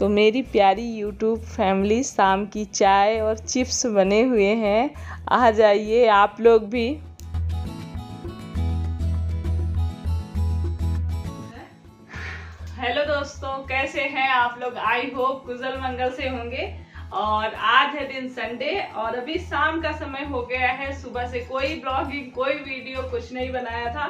तो मेरी प्यारी यूट्यूब फैमिली, शाम की चाय और चिप्स बने हुए हैं, आ जाइए आप लोग भी। हेलो दोस्तों, कैसे हैं आप लोग? आई होप कुशल मंगल से होंगे। और आज है दिन संडे और अभी शाम का समय हो गया है। सुबह से कोई ब्लॉगिंग, कोई वीडियो कुछ नहीं बनाया था।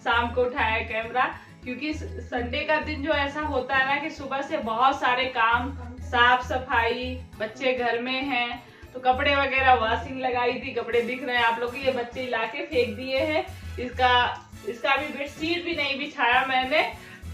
शाम को उठाया कैमरा, क्योंकि संडे का दिन जो ऐसा होता है ना कि सुबह से बहुत सारे काम, साफ सफाई, बच्चे घर में हैं तो कपड़े वगैरह वॉशिंग लगाई थी। कपड़े दिख रहे हैं आप लोग, ये बच्चे ला के फेंक दिए हैं। इसका भी बेडशीट भी नहीं बिछाया मैंने।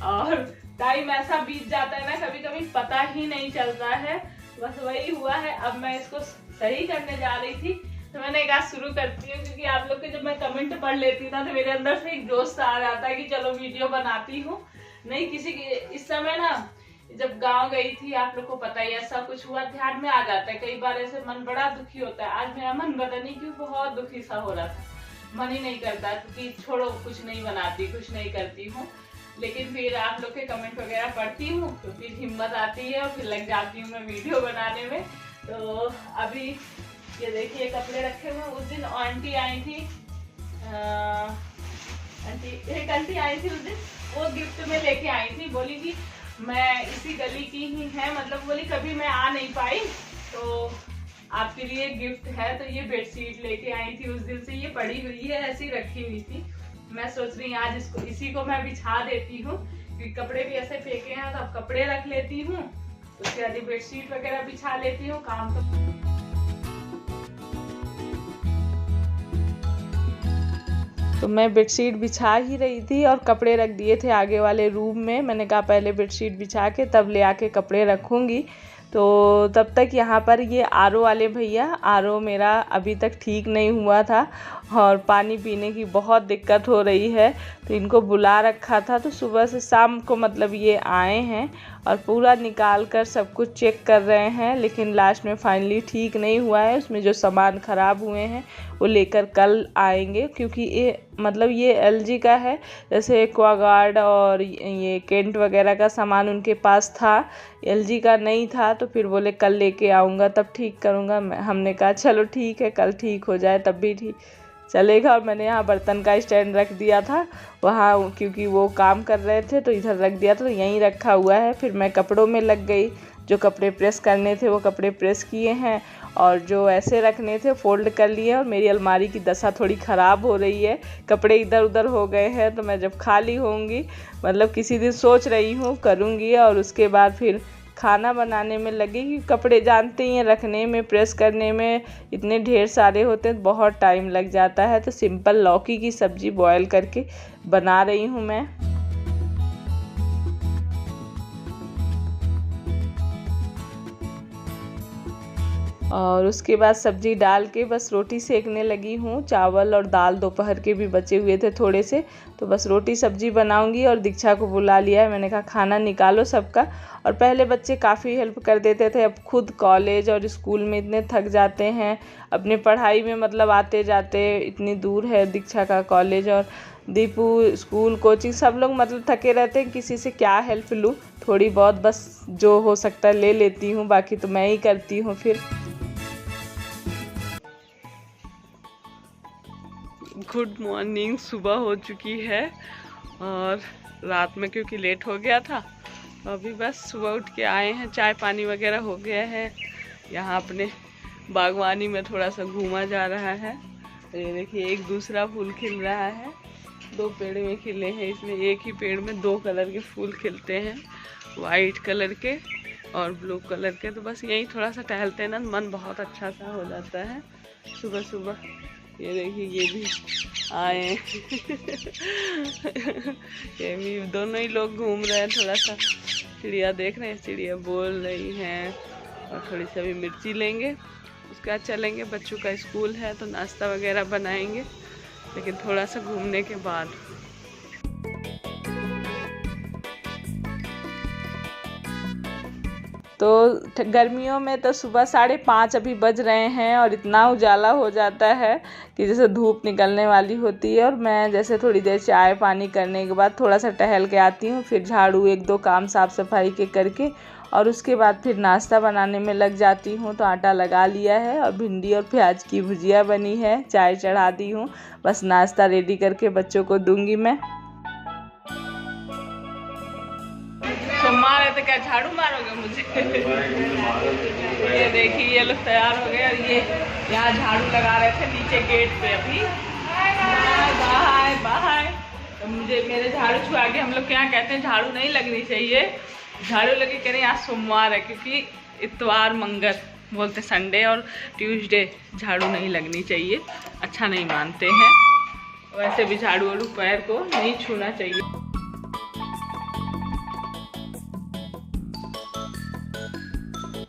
और टाइम ऐसा बीत जाता है ना, कभी कभी पता ही नहीं चलता है। बस वही हुआ है। अब मैं इसको सही करने जा रही थी तो मैंने कहा शुरू करती हूँ, क्योंकि आप लोग के जब मैं कमेंट पढ़ लेती ना तो मेरे अंदर से एक जोश आ जाता है कि चलो वीडियो बनाती हूँ। नहीं किसी की इस समय ना, जब गांव गई थी, आप लोग को पता ही ऐसा कुछ हुआ, ध्यान में आ जाता है। कई बार ऐसे मन बड़ा दुखी होता है। आज मेरा मन पता नहीं क्यों बहुत दुखी सा हो रहा था। मन ही नहीं करता क्योंकि छोड़ो, कुछ नहीं बनाती, कुछ नहीं करती हूँ। लेकिन फिर आप लोग के कमेंट वगैरह पढ़ती हूँ तो फिर हिम्मत आती है और फिर लग जाती हूँ मैं वीडियो बनाने में। तो अभी ये देखिए कपड़े रखे हुए। उस दिन आंटी आई थी, एक आंटी आई थी उस दिन, वो गिफ्ट में लेके आई थी। बोली कि मैं इसी गली की ही है, मतलब बोली कभी मैं आ नहीं पाई तो आपके लिए गिफ्ट है। तो ये बेडशीट लेके आई थी। उस दिन से ये पड़ी हुई है, ऐसी रखी हुई थी। मैं सोच रही आज इसी को मैं बिछा देती हूँ, क्योंकि कपड़े भी ऐसे फेंके हैं तो अब कपड़े रख लेती हूँ, उसके बाद बेडशीट वगैरह बिछा लेती हूँ। काम तो मैं बेडशीट बिछा ही रही थी और कपड़े रख दिए थे आगे वाले रूम में। मैंने कहा पहले बेडशीट बिछा के तब ले आके कपड़े रखूँगी। तो तब तक यहाँ पर ये आरओ वाले भैया, आरओ मेरा अभी तक ठीक नहीं हुआ था और पानी पीने की बहुत दिक्कत हो रही है, तो इनको बुला रखा था। तो सुबह से शाम को मतलब ये आए हैं और पूरा निकाल कर सब कुछ चेक कर रहे हैं, लेकिन लास्ट में फाइनली ठीक नहीं हुआ है। उसमें जो सामान ख़राब हुए हैं वो लेकर कल आएंगे, क्योंकि ये एलजी का है। जैसे एक्वागार्ड और ये केंट वगैरह का सामान उनके पास था, एलजी का नहीं था। तो फिर बोले कल लेके आऊँगा तब ठीक करूँगा। हमने कहा चलो ठीक है, कल ठीक हो जाए तब भी ठीक चलेगा। और मैंने यहाँ बर्तन का स्टैंड रख दिया था वहाँ, क्योंकि वो काम कर रहे थे तो इधर रख दिया था, तो यहीं रखा हुआ है। फिर मैं कपड़ों में लग गई। जो कपड़े प्रेस करने थे वो कपड़े प्रेस किए हैं और जो ऐसे रखने थे फोल्ड कर लिए। और मेरी अलमारी की दशा थोड़ी ख़राब हो रही है, कपड़े इधर उधर हो गए हैं। तो मैं जब खाली होंगी, मतलब किसी दिन सोच रही हूँ करूँगी, और उसके बाद फिर खाना बनाने में लगेगी। कपड़े जानते ही हैं, रखने में, प्रेस करने में इतने ढेर सारे होते हैं, बहुत टाइम लग जाता है। तो सिंपल लौकी की सब्ज़ी बॉयल करके बना रही हूँ मैं। और उसके बाद सब्ज़ी डाल के बस रोटी सेकने लगी हूँ। चावल और दाल दोपहर के भी बचे हुए थे थोड़े से, तो बस रोटी सब्ज़ी बनाऊँगी। और दीक्षा को बुला लिया है, मैंने कहा खाना निकालो सबका। और पहले बच्चे काफ़ी हेल्प कर देते थे, अब खुद कॉलेज और स्कूल में इतने थक जाते हैं अपने पढ़ाई में, मतलब आते जाते इतनी दूर है दीक्षा का कॉलेज, और दीपू स्कूल कोचिंग, सब लोग मतलब थके रहते हैं। किसी से क्या हेल्प लूँ, थोड़ी बहुत बस जो हो सकता है ले लेती हूँ, बाकी तो मैं ही करती हूँ। फिर गुड मॉर्निंग, सुबह हो चुकी है और रात में क्योंकि लेट हो गया था तो अभी बस सुबह उठ के आए हैं। चाय पानी वगैरह हो गया है। यहाँ अपने बागवानी में थोड़ा सा घूमा जा रहा है। ये देखिए एक दूसरा फूल खिल रहा है, 2 पेड़ में खिले हैं। इसमें एक ही पेड़ में 2 कलर के फूल खिलते हैं, वाइट कलर के और ब्लू कलर के। तो बस यही थोड़ा सा टहलते हैं ना, मन बहुत अच्छा सा हो जाता है सुबह सुबह। ये देखिए ये भी आए ये भी दोनों ही लोग घूम रहे हैं। थोड़ा सा चिड़िया देख रहे हैं, चिड़िया बोल रही हैं। और थोड़ी सी अभी मिर्ची लेंगे, उसके बाद चलेंगे। बच्चों का स्कूल है तो नाश्ता वगैरह बनाएंगे, लेकिन थोड़ा सा घूमने के बाद। तो गर्मियों में तो सुबह 5:30 अभी बज रहे हैं और इतना उजाला हो जाता है कि जैसे धूप निकलने वाली होती है। और मैं जैसे थोड़ी देर चाय पानी करने के बाद थोड़ा सा टहल के आती हूँ, फिर झाड़ू 1-2 काम साफ़ सफाई के करके और उसके बाद फिर नाश्ता बनाने में लग जाती हूँ। तो आटा लगा लिया है और भिंडी और प्याज की भुजिया बनी है, चाय चढ़ा दी हूँ। बस नाश्ता रेडी करके बच्चों को दूंगी मैं। तो मारे तो क्या झाड़ू मारोगे मुझे? ये देखिए ये लोग तैयार हो गए और ये यहाँ झाड़ू लगा रहे थे नीचे गेट पे। अभी बाय बाय। तो मुझे मेरे झाड़ू छुआ के, हम लोग क्या कहते हैं झाड़ू नहीं लगनी चाहिए, झाड़ू लगे कह रहे आज सोमवार है, क्योंकि इतवार मंगल बोलते संडे और ट्यूसडे झाड़ू नहीं लगनी चाहिए, अच्छा नहीं मानते हैं। वैसे भी झाड़ू वाड़ू पैर को नहीं छूना चाहिए।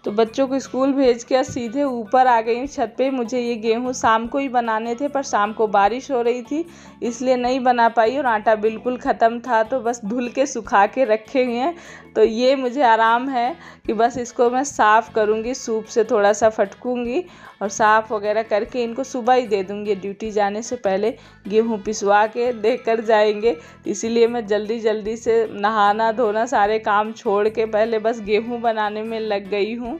तो बच्चों को स्कूल भेज के सीधे ऊपर आ गई छत पे। मुझे ये गेहूँ शाम को ही बनाने थे, पर शाम को बारिश हो रही थी इसलिए नहीं बना पाई और आटा बिल्कुल ख़त्म था, तो बस धुल के सुखा के रखे हुए हैं। तो ये मुझे आराम है कि बस इसको मैं साफ़ करूँगी, सूप से थोड़ा सा फटकूँगी और साफ़ वगैरह करके इनको सुबह ही दे दूँगी। ड्यूटी जाने से पहले गेहूँ पिसवा के देकर जाएंगे, इसीलिए मैं जल्दी जल्दी से नहाना धोना सारे काम छोड़ के पहले बस गेहूँ बनाने में लग गई हूँ।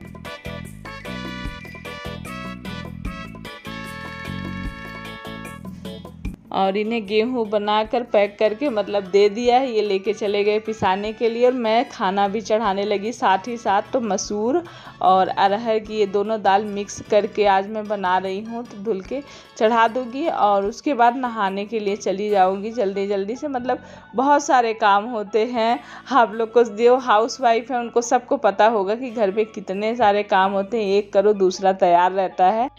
और इन्हें गेहूँ बनाकर पैक करके मतलब दे दिया है, ये लेके चले गए पिसाने के लिए। और मैं खाना भी चढ़ाने लगी साथ ही साथ। तो मसूर और अरहर की ये दोनों दाल मिक्स करके आज मैं बना रही हूँ, तो धुल के चढ़ा दूँगी और उसके बाद नहाने के लिए चली जाऊँगी जल्दी जल्दी से। मतलब बहुत सारे काम होते हैं, आप लोग को जो हाउस वाइफ है उनको सबको पता होगा कि घर में कितने सारे काम होते हैं, एक करो दूसरा तैयार रहता है।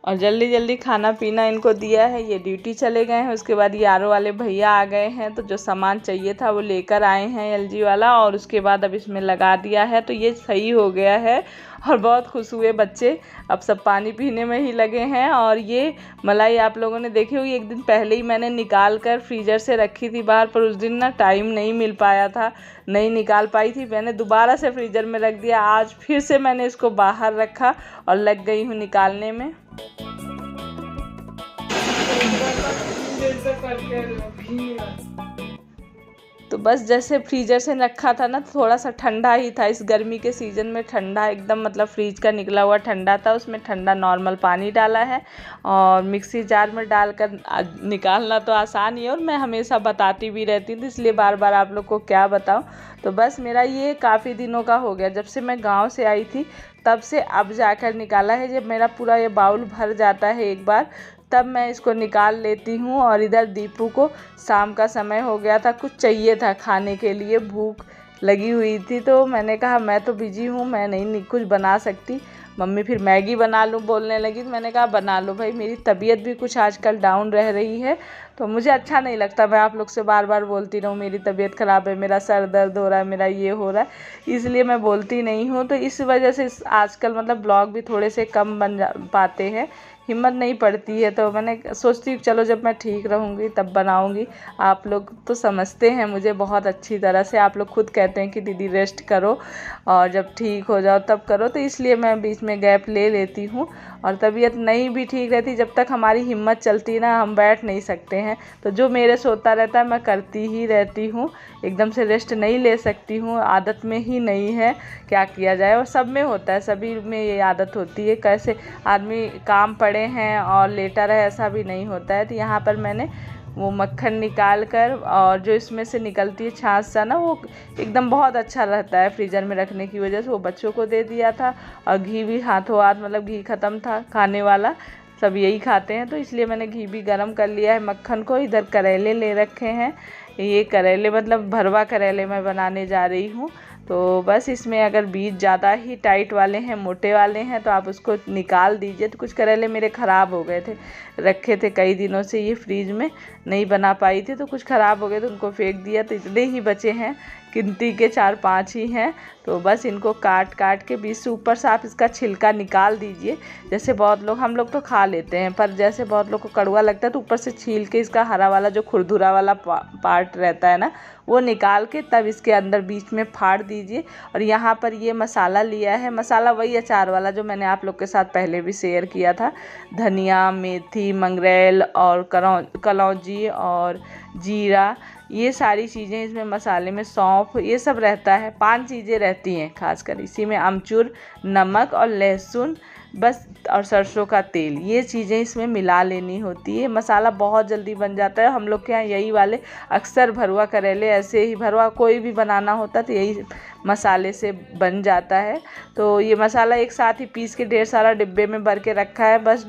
और जल्दी जल्दी खाना पीना इनको दिया है, ये ड्यूटी चले गए हैं। उसके बाद ये आर ओ वाले भैया आ गए हैं, तो जो सामान चाहिए था वो लेकर आए हैं एलजी वाला, और उसके बाद अब इसमें लगा दिया है, तो ये सही हो गया है। और बहुत खुश हुए बच्चे, अब सब पानी पीने में ही लगे हैं। और ये मलाई आप लोगों ने देखी होगी, एक दिन पहले ही मैंने निकाल कर फ्रीज़र से रखी थी बाहर, पर उस दिन ना टाइम नहीं मिल पाया था, नहीं निकाल पाई थी, मैंने दोबारा से फ्रीज़र में रख दिया। आज फिर से मैंने इसको बाहर रखा और लग गई हूँ निकालने में। तो बस जैसे फ्रीजर से रखा था ना, थोड़ा सा ठंडा ही था, इस गर्मी के सीज़न में ठंडा एकदम, मतलब फ्रीज का निकला हुआ ठंडा था, उसमें ठंडा नॉर्मल पानी डाला है और मिक्सी जार में डालकर निकालना तो आसान ही है। और मैं हमेशा बताती भी रहती थी, इसलिए बार बार आप लोग को क्या बताऊं। तो बस मेरा ये काफ़ी दिनों का हो गया, जब से मैं गाँव से आई थी तब से अब जाकर निकाला है। जब मेरा पूरा ये बाउल भर जाता है एक बार, तब मैं इसको निकाल लेती हूँ। और इधर दीपू को शाम का समय हो गया था, कुछ चाहिए था खाने के लिए, भूख लगी हुई थी, तो मैंने कहा मैं तो बिजी हूँ, मैं नहीं कुछ बना सकती, मम्मी फिर मैगी बना लूँ बोलने लगी। तो मैंने कहा बना लो भाई, मेरी तबीयत भी कुछ आजकल डाउन रह रही है, तो मुझे अच्छा नहीं लगता मैं आप लोग से बार बार बोलती रहूँ मेरी तबीयत ख़राब है, मेरा सर दर्द हो रहा है, मेरा ये हो रहा है, इसलिए मैं बोलती नहीं हूँ। तो इस वजह से आजकल मतलब ब्लॉग भी थोड़े से कम बन पाते हैं, हिम्मत नहीं पड़ती है। तो मैंने सोचती चलो जब मैं ठीक रहूँगी तब बनाऊँगी। आप लोग तो समझते हैं मुझे बहुत अच्छी तरह से, आप लोग खुद कहते हैं कि दीदी रेस्ट करो और जब ठीक हो जाओ तब करो, तो इसलिए मैं बीच में गैप ले लेती हूँ। और तबीयत नहीं भी ठीक रहती, जब तक हमारी हिम्मत चलती ना, हम बैठ नहीं सकते हैं। तो जो मेरे से होता रहता है मैं करती ही रहती हूँ, एकदम से रेस्ट नहीं ले सकती हूँ, आदत में ही नहीं है, क्या किया जाए। और सब में होता है, सभी में ये आदत होती है, कैसे आदमी काम पड़े हैं और लेटा रहे ऐसा भी नहीं होता है। तो यहाँ पर मैंने वो मक्खन निकाल कर, और जो इसमें से निकलती है छाछ सा ना, वो एकदम बहुत अच्छा रहता है फ्रीज़र में रखने की वजह से, वो बच्चों को दे दिया था। और घी भी हाथों हाथ, मतलब घी ख़त्म था खाने वाला, सब यही खाते हैं, तो इसलिए मैंने घी भी गरम कर लिया है मक्खन को। इधर करेले ले रखे हैं, ये करेले मतलब भरवा करेले मैं बनाने जा रही हूँ। तो बस इसमें अगर बीज ज़्यादा ही टाइट वाले हैं, मोटे वाले हैं, तो आप उसको निकाल दीजिए। तो कुछ करेले मेरे ख़राब हो गए थे, रखे थे कई दिनों से ये फ्रीज में, नहीं बना पाई थी, तो कुछ ख़राब हो गए तो उनको फेंक दिया। तो इतने ही बचे हैं, गिनती के 4-5 ही हैं। तो बस इनको काट काट के बीच से ऊपर से आप इसका छिलका निकाल दीजिए। जैसे बहुत लोग, हम लोग तो खा लेते हैं, पर जैसे बहुत लोग को कड़वा लगता है तो ऊपर से छील के इसका हरा वाला जो खुरदुरा वाला पार्ट रहता है ना, वो निकाल के तब इसके अंदर बीच में फाड़ दीजिए। और यहाँ पर ये मसाला लिया है, मसाला वही अचार वाला जो मैंने आप लोग के साथ पहले भी शेयर किया था, धनिया, मेथी, मंगरेल और कलौंजी और जीरा, ये सारी चीज़ें इसमें मसाले में, सौंफ ये सब रहता है। 5 चीज़ें रहती हैं खासकर इसी में, अमचूर, नमक और लहसुन बस, और सरसों का तेल, ये चीज़ें इसमें मिला लेनी होती है। मसाला बहुत जल्दी बन जाता है। हम लोग के यहाँ यही वाले अक्सर भरवा करेले ऐसे ही, भरवा कोई भी बनाना होता तो यही मसाले से बन जाता है। तो ये मसाला एक साथ ही पीस के ढेर सारा डिब्बे में भर के रखा है। बस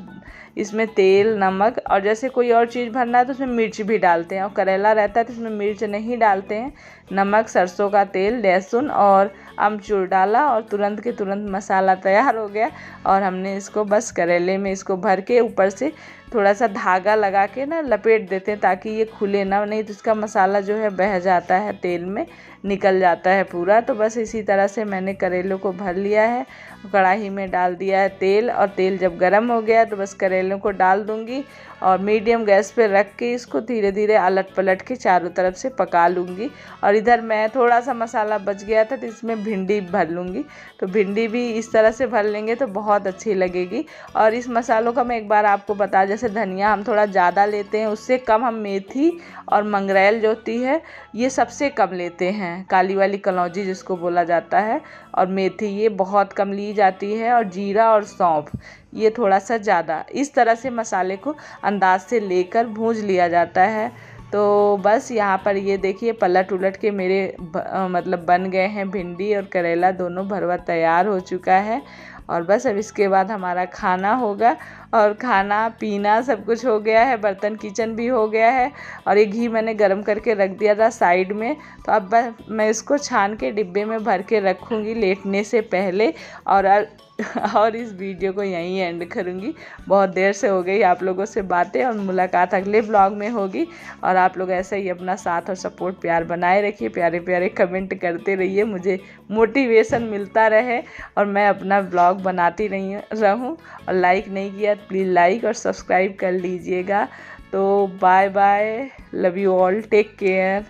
इसमें तेल, नमक, और जैसे कोई और चीज़ भरना है तो उसमें मिर्च भी डालते हैं, और करेला रहता है तो इसमें मिर्च नहीं डालते हैं। नमक, सरसों का तेल, लहसुन और अमचूर डाला और तुरंत के तुरंत मसाला तैयार हो गया। और हमने इसको बस करेले में इसको भर के ऊपर से थोड़ा सा धागा लगा के ना लपेट देते हैं ताकि ये खुले ना, नहीं तो इसका मसाला जो है बह जाता है, तेल में निकल जाता है पूरा। तो बस इसी तरह से मैंने करेलों को भर लिया है। कढ़ाई में डाल दिया है तेल, और तेल जब गर्म हो गया तो बस करेलों को डाल दूंगी और मीडियम गैस पे रख के इसको धीरे धीरे अलट पलट के चारों तरफ से पका लूँगी। और इधर मैं थोड़ा सा मसाला बच गया था तो इसमें भिंडी भर लूँगी। तो भिंडी भी इस तरह से भर लेंगे तो बहुत अच्छी लगेगी। और इस मसालों का मैं एक बार आपको बता, जैसे धनिया हम थोड़ा ज़्यादा लेते हैं, उससे कम हम मेथी और मंगरेल जो होती है ये सबसे कम लेते हैं, काली वाली कलौंजी जिसको बोला जाता है, और मेथी ये बहुत कम ली जाती है, और जीरा और सौंफ ये थोड़ा सा ज़्यादा। इस तरह से मसाले को अंदाज से लेकर भूंज लिया जाता है। तो बस यहाँ पर ये देखिए पलट उलट के मेरे मतलब बन गए हैं भिंडी और करेला दोनों भरवा तैयार हो चुका है। और बस अब इसके बाद हमारा खाना होगा, और खाना पीना सब कुछ हो गया है, बर्तन किचन भी हो गया है। और ये घी मैंने गरम करके रख दिया था साइड में, तो अब मैं इसको छान के डिब्बे में भर के रखूँगी लेटने से पहले। और इस वीडियो को यहीं एंड करूँगी। बहुत देर से हो गई आप लोगों से बातें, और मुलाकात अगले ब्लॉग में होगी। और आप लोग ऐसे ही अपना साथ और सपोर्ट प्यार बनाए रखिए, प्यारे प्यारे कमेंट करते रहिए, मुझे मोटिवेशन मिलता रहे और मैं अपना ब्लॉग बनाती रहूँ। और लाइक नहीं किया प्लीज़ लाइक और सब्सक्राइब कर लीजिएगा। तो bye bye, love you all, take care.